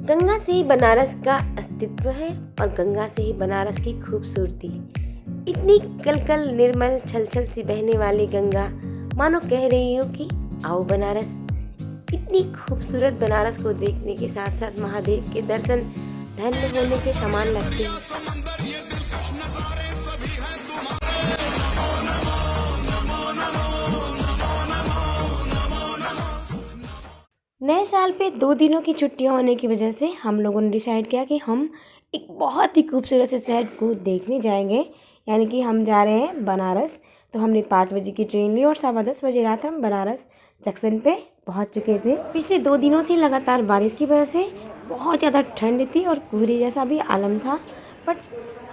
गंगा से ही बनारस का अस्तित्व है और गंगा से ही बनारस की खूबसूरती। इतनी कलकल निर्मल छल छल सी बहने वाली गंगा मानो कह रही हो कि आओ बनारस। इतनी खूबसूरत बनारस को देखने के साथ साथ महादेव के दर्शन धन्य होने के समान लगते हैं। नए साल पे 2 दिनों की छुट्टियां होने की वजह से हम लोगों ने डिसाइड किया कि हम एक बहुत ही खूबसूरत से शहर को देखने जाएंगे, यानी कि हम जा रहे हैं बनारस। तो हमने 5 बजे की ट्रेन ली और 10:15 बजे रात हम बनारस जंक्शन पे पहुंच चुके थे। पिछले 2 दिनों से लगातार बारिश की वजह से बहुत ज़्यादा ठंड थी और कोहरे जैसा भी आलम था, बट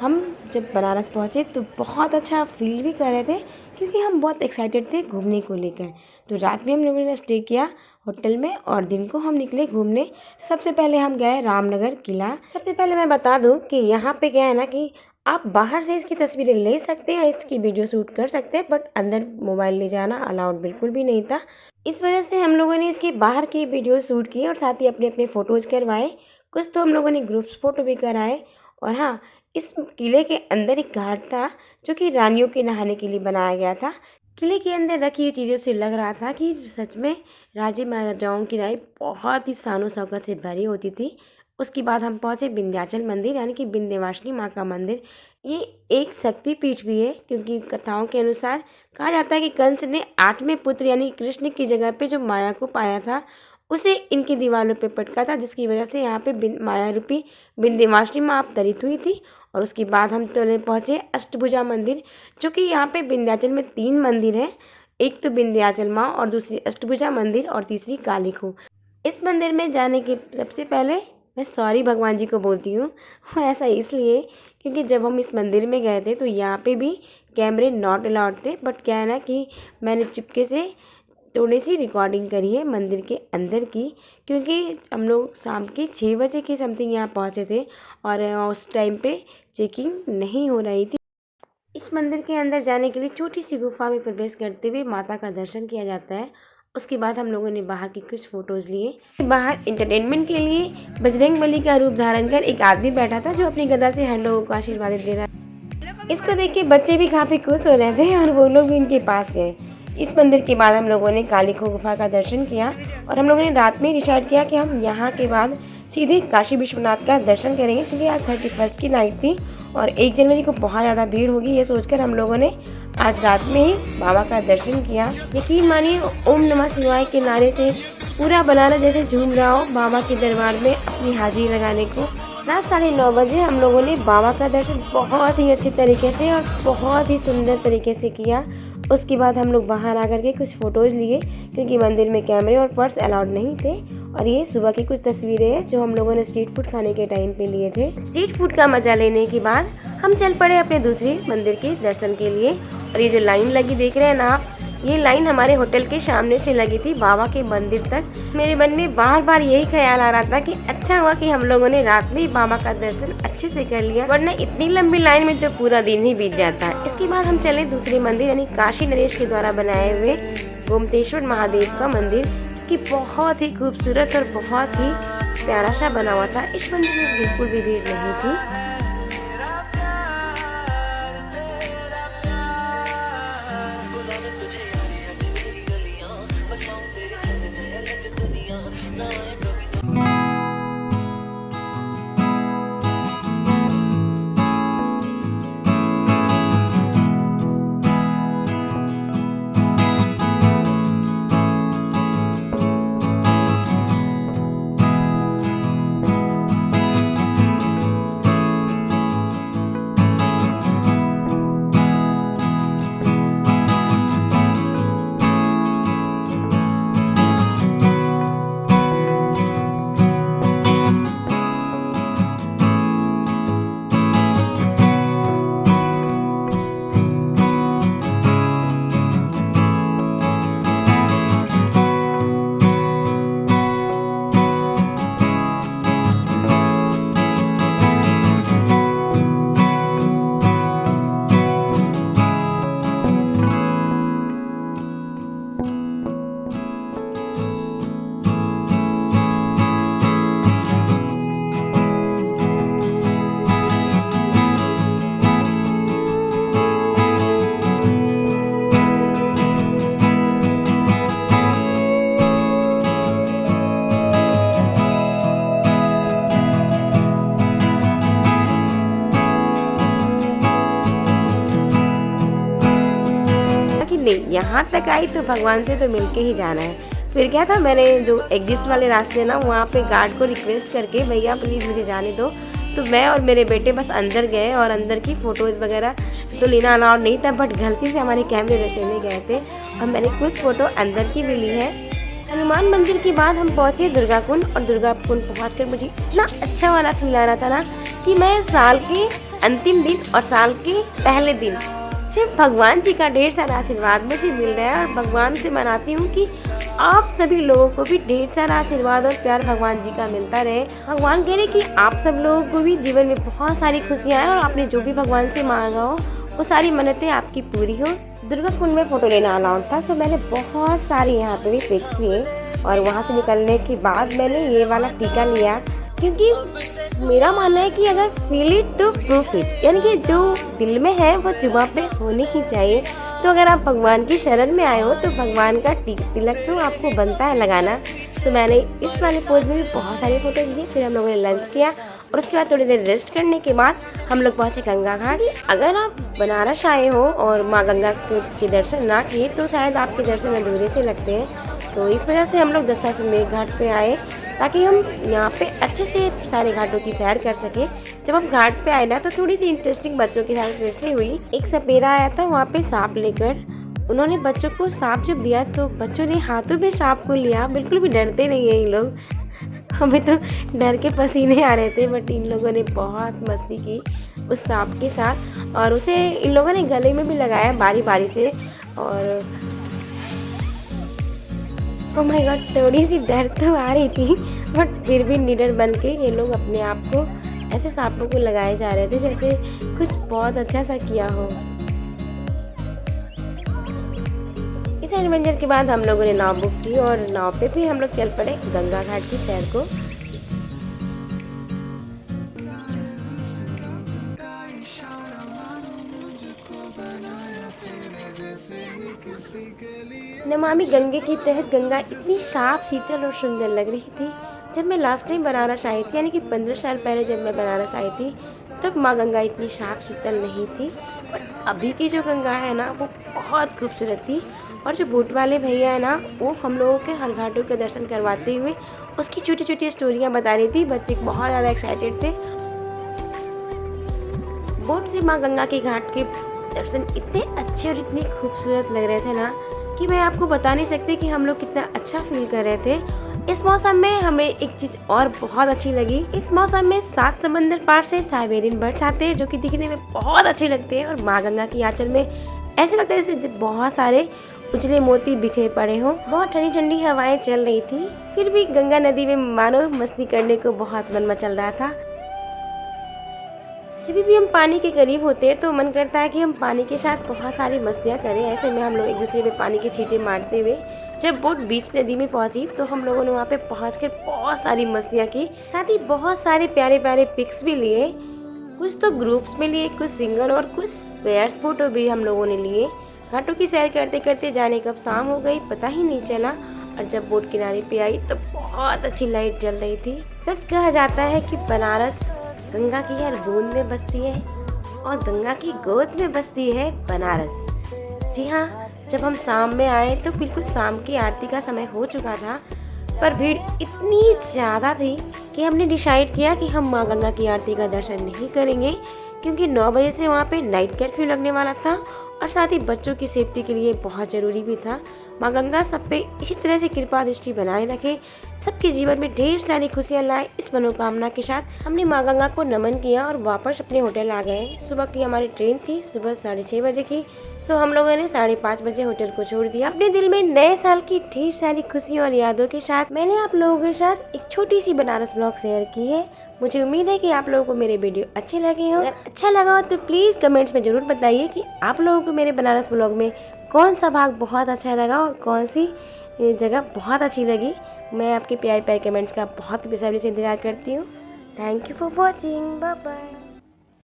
हम जब बनारस पहुँचे तो बहुत अच्छा फील भी कर रहे थे क्योंकि हम बहुत एक्साइटेड थे घूमने को लेकर। तो रात में हम लोगों ने स्टे किया होटल में और दिन को हम निकले घूमने। तो सबसे पहले हम गए रामनगर किला। सबसे पहले मैं बता दूं कि यहाँ पे क्या है ना कि आप बाहर से इसकी तस्वीरें ले सकते हैं, इसकी वीडियो शूट कर सकते हैं, बट अंदर मोबाइल ले जाना अलाउड बिल्कुल भी नहीं था। इस वजह से हम लोगों ने इसके बाहर की वीडियो शूट की और साथ ही अपने अपने फ़ोटोज़ करवाए। कुछ तो हम लोगों ने ग्रुप्स फ़ोटो भी कराए। और हाँ, इस किले के अंदर एक घाट था जो कि रानियों के नहाने के लिए बनाया गया था। किले के अंदर रखी हुई चीज़ों से लग रहा था कि सच में राजे महाराजाओं की राय बहुत ही शानो शौकत से भरी होती थी। उसके बाद हम पहुँचे विंध्याचल मंदिर, यानी कि विंध्यवासिनी माँ का मंदिर। ये एक शक्तिपीठ भी है क्योंकि कथाओं के अनुसार कहा जाता है कि कंस ने 8वें पुत्र यानी कृष्ण की जगह पे जो माया को पाया था उसे इनकी दीवारों पे पटका था, जिसकी वजह से यहाँ पे माया रूपी विंध्यवासिनी माँ अवतरित हुई थी। और उसके बाद हम चले पहुँचे अष्टभुजा मंदिर, जो कि यहाँ पे विंध्याचल में 3 मंदिर हैं। एक तो विंध्याचल माँ और दूसरी अष्टभुजा मंदिर और तीसरी काली खो। इस मंदिर में जाने के सबसे पहले मैं सॉरी भगवान जी को बोलती हूँ। ऐसा इसलिए क्योंकि जब हम इस मंदिर में गए थे तो यहाँ पे भी कैमरे नॉट अलाउड थे, बट क्या है ना कि मैंने चुपके से थोड़ी सी रिकॉर्डिंग करी है मंदिर के अंदर की, क्योंकि हम लोग शाम के 6 बजे के समथिंग यहाँ पहुँचे थे और उस टाइम पे चेकिंग नहीं हो रही थी। इस मंदिर के अंदर जाने के लिए छोटी सी गुफा में प्रवेश करते हुए माता का दर्शन किया जाता है। उसके बाद हम लोगों ने बाहर की कुछ फ़ोटोज़ लिए। बाहर इंटरटेनमेंट के लिए बजरंगबली का रूप धारण कर एक आदमी बैठा था जो अपनी गदा से हम लोगों को आशीर्वाद दे रहा था। इसको देख के बच्चे भी काफ़ी खुश हो रहे थे और वो लोग भी इनके पास गए। इस मंदिर के बाद हम लोगों ने काली खो गुफा का दर्शन किया और हम लोगों ने रात में डिसाइड किया कि हम यहाँ के बाद सीधे काशी विश्वनाथ का दर्शन करेंगे, क्योंकि आज 31 की नाइट थी और 1 जनवरी को बहुत ज़्यादा भीड़ होगी। ये सोचकर हम लोगों ने आज रात में ही बाबा का दर्शन किया। यकीन मानिए, ओम नमः शिवाय के नारे से पूरा बनारस जैसे झूम रहा हो बाबा के दरबार में अपनी हाजिरी लगाने को। रात 9:30 बजे हम लोगों ने बाबा का दर्शन बहुत ही अच्छे तरीके से और बहुत ही सुंदर तरीके से किया। उसके बाद हम लोग बाहर आकर के कुछ फ़ोटोज़ लिए क्योंकि मंदिर में कैमरे और पर्स अलाउड नहीं थे। और ये सुबह की कुछ तस्वीरें हैं जो हम लोगों ने स्ट्रीट फूड खाने के टाइम पे लिए थे। स्ट्रीट फूड का मज़ा लेने के बाद हम चल पड़े अपने दूसरी मंदिर के दर्शन के लिए। और ये जो लाइन लगी देख रहे हैं ना आप, ये लाइन हमारे होटल के सामने से लगी थी बाबा के मंदिर तक। मेरे मन में बार बार यही ख्याल आ रहा था कि अच्छा हुआ कि हम लोगों ने रात में ही बाबा का दर्शन अच्छे से कर लिया, वरना इतनी लंबी लाइन में तो पूरा दिन ही बीत जाता है। इसके बाद हम चले दूसरे मंदिर, यानी काशी नरेश के द्वारा बनाए हुए गोमतेश्वर महादेव का मंदिर, कि बहुत ही खूबसूरत और बहुत ही प्यारा सा बना हुआ था। इस मंदिर में बिल्कुल भी भीड़ नहीं थी। फाइनली यहाँ तक आई तो भगवान से तो मिल के ही जाना है। फिर क्या था, मैंने जो एग्जिस्ट वाले रास्ते ना वहाँ पे गार्ड को रिक्वेस्ट करके भैया प्लीज़ मुझे जाने दो, तो मैं और मेरे बेटे बस अंदर गए और अंदर की फ़ोटोज़ वगैरह तो लेना अलाउड नहीं था, बट गलती से हमारे कैमरे में चले गए थे और मैंने कुछ फ़ोटो अंदर की भी ली है। हनुमान मंदिर के बाद हम पहुँचे दुर्गा कुंड और दुर्गा कुंड पहुँच मुझे इतना अच्छा वाला फील आ रहा था ना कि मैं साल के अंतिम दिन और साल के पहले दिन सिर्फ भगवान जी का ढेर सारा आशीर्वाद मुझे मिल रहा है और भगवान से मनाती हूँ कि आप सभी लोगों को भी ढेर सारा आशीर्वाद और प्यार भगवान जी का मिलता रहे। भगवान कह रहे कि आप सब लोगों को भी जीवन में बहुत सारी खुशियाँ आए और आपने जो भी भगवान से मांगा हो वो सारी मन्नतें आपकी पूरी हो। दुर्गा कुंड में फ़ोटो लेना अलाउड था, सो मैंने बहुत सारे यहाँ पे भी पिक्स लिए और वहाँ से निकलने के बाद मैंने ये वाला टीका लिया, क्योंकि मेरा मानना है कि अगर फील इट तो प्रूफ इट, यानी कि जो दिल में है वो जुबान पे होनी ही चाहिए। तो अगर आप भगवान की शरण में आए हो तो भगवान का तिलक तो आपको बनता है लगाना। तो मैंने इस वाले पोज में भी बहुत सारी फोटोज ली। फिर हम लोगों ने लंच किया और उसके बाद थोड़ी देर रेस्ट करने के बाद हम लोग पहुँचे गंगा घाट। अगर आप बनारस आए हो और माँ गंगा के दर्शन ना किए तो शायद आपके दर्शन अधूरे से लगते हैं, तो इस वजह से हम लोग दशाश्वमेध घाट पे आए ताकि हम यहाँ पे अच्छे से सारे घाटों की सैर कर सके। जब हम घाट पे आए ना तो थोड़ी सी इंटरेस्टिंग बच्चों के साथ फिर से हुई। एक सपेरा आया था वहाँ पे सांप लेकर, उन्होंने बच्चों को सांप जब दिया तो बच्चों ने हाथों में सांप को लिया। बिल्कुल भी डरते नहीं है ये लोग, हमें तो डर के पसीने आ रहे थे, बट इन लोगों ने बहुत मस्ती की उस सांप के साथ और उसे इन लोगों ने गले में भी लगाया बारी बारी से। और ओह माय गॉड, थोड़ी सी डर तो आ रही थी, बट फिर भी निडर बन के ये लोग अपने आप को ऐसे सांपों को लगाए जा रहे थे जैसे कुछ बहुत अच्छा सा किया हो। इस एडवेंचर के बाद हम लोगों ने नाव बुक की और नाव पे फिर हम लोग चल पड़े गंगा घाट की सैर को। नमामि गंगे के तहत गंगा इतनी साफ शीतल और सुंदर लग रही थी। जब मैं लास्ट टाइम बनारस आई थी, यानी कि 15 साल पहले जब मैं बनारस आई थी, तब माँ गंगा इतनी साफ शीतल नहीं थी। बट अभी की जो गंगा है ना वो बहुत खूबसूरत थी। और जो बोट वाले भैया है ना वो हम लोगों के हर घाटों के दर्शन करवाते हुए उसकी छोटी छोटी स्टोरियाँ बता रही थी। बच्चे बहुत ज़्यादा एक्साइटेड थे। बोट से माँ गंगा के घाट के दर्शन इतने अच्छे और इतने खूबसूरत लग रहे थे ना कि मैं आपको बता नहीं सकती कि हम लोग कितना अच्छा फील कर रहे थे। इस मौसम में हमें एक चीज़ और बहुत अच्छी लगी, इस मौसम में 7 समंदर पार से साइबेरियन बर्ड्स आते हैं जो कि दिखने में बहुत अच्छे लगते हैं और माँ गंगा की आंचल में ऐसे लगता है जैसे बहुत सारे उजले मोती बिखरे पड़े हों। बहुत ठंडी ठंडी हवाएं चल रही थी, फिर भी गंगा नदी में मानो मस्ती करने को बहुत मन मचल रहा था। जब भी हम पानी के करीब होते हैं तो मन करता है कि हम पानी के साथ बहुत सारी मस्तियाँ करें। ऐसे में हम लोग एक दूसरे में पानी के छींटे मारते हुए जब बोट बीच नदी में पहुंची तो हम लोगों ने वहाँ पे पहुंचकर बहुत सारी मस्तियाँ की, साथ ही बहुत सारे प्यारे प्यारे पिक्स भी लिए। कुछ तो ग्रुप्स में लिए, कुछ सिंगल और कुछ पेयर्स फोटो भी हम लोगों ने लिए। घाटों की सैर करते करते जाने कब शाम हो गई पता ही नहीं चला और जब बोट किनारे पे आई तो बहुत अच्छी लाइट जल रही थी। सच कहा जाता है कि बनारस गंगा की हर बूंद में बसती है और गंगा की गोद में बसती है बनारस। जी हाँ, जब हम शाम में आए तो बिल्कुल शाम की आरती का समय हो चुका था, पर भीड़ इतनी ज़्यादा थी कि हमने डिसाइड किया कि हम माँ गंगा की आरती का दर्शन नहीं करेंगे, क्योंकि 9 बजे से वहाँ पे नाइट कर्फ्यू लगने वाला था और साथ ही बच्चों की सेफ्टी के लिए बहुत ज़रूरी भी था। माँ गंगा सब पे इसी तरह से कृपा दृष्टि बनाए रखे, सबके जीवन में ढेर सारी खुशियाँ लाए, इस मनोकामना के साथ हमने माँ गंगा को नमन किया और वापस अपने होटल आ गए। सुबह की हमारी ट्रेन थी, सुबह 6:30 बजे की। सो हम लोगों ने 5:30 बजे होटल को छोड़ दिया। अपने दिल में नए साल की ढेर सारी खुशियों और यादों के साथ मैंने आप लोगों के साथ एक छोटी सी बनारस ब्लॉग शेयर की है। मुझे उम्मीद है कि आप लोगों को मेरे वीडियो अच्छे लगे हो। अगर अच्छा लगा हो तो प्लीज़ कमेंट्स में ज़रूर बताइए कि आप लोगों को मेरे बनारस ब्लॉग में कौन सा भाग बहुत अच्छा लगा और कौन सी जगह बहुत अच्छी लगी। मैं आपके प्यारे प्यारे कमेंट्स का बहुत बेसब्री से इंतजार करती हूँ। Thank you for watching, bye bye.